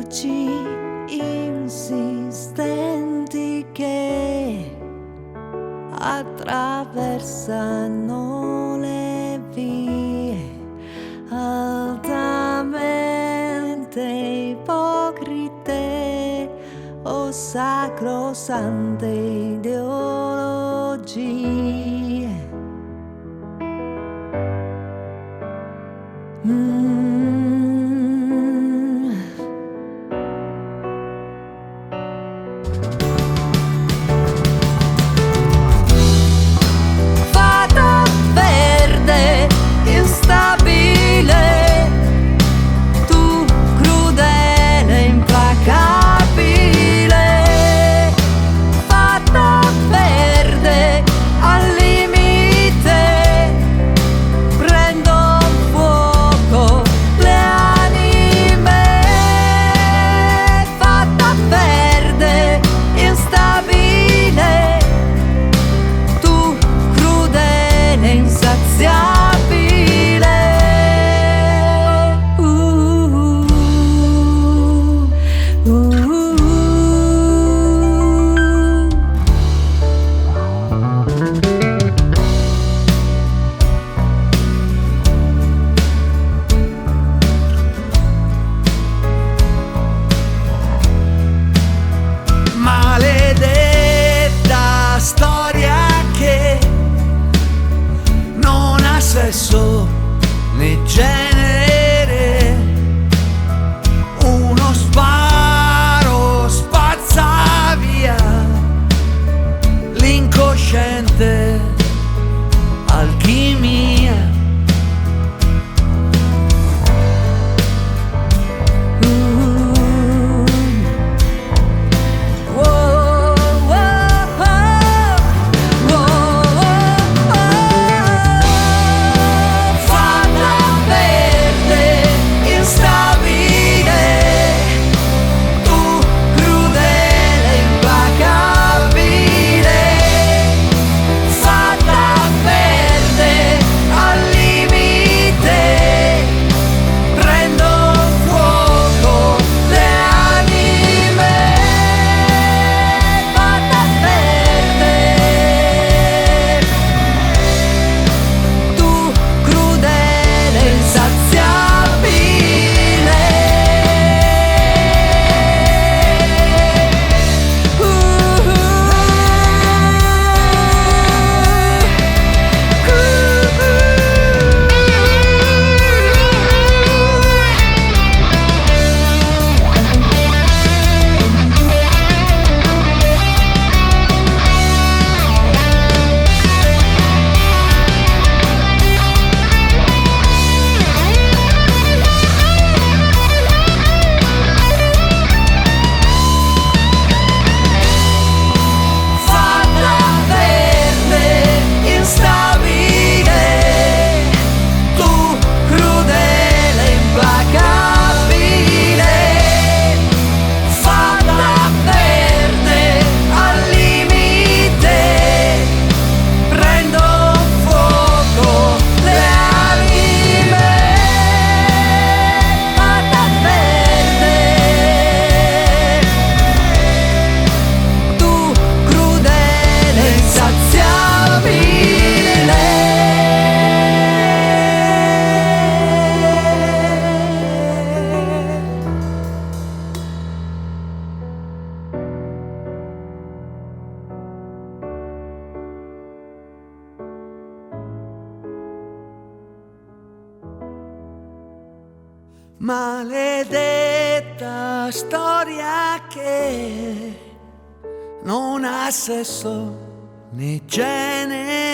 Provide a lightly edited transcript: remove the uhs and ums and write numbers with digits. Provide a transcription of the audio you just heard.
luci insistenti che attraversano le vie, altamente ipocrite o sacrosante ideologie. Fata verde, instabile, tu crudele, implacabile. Fata verde, al limite, prendo fuoco le anime. Fata verde, instabile, tu crudele, insaziabile. Maledetta storia che non ha sesso né genere, uno sparo spazza via l'incosciente alchimia. Fata verde, instabile, tu crudele, implacabile. Fata verde, al limite, prendo fuoco le anime. Fata verde, tu crudele, insaziabile. Fata verde, instabile, tu crudele, implacabile. Fata verde, al limite, prendo fuoco le anime. Fata verde, tu crudele, insaziabile. Maledetta storia che non ha sesso né genere,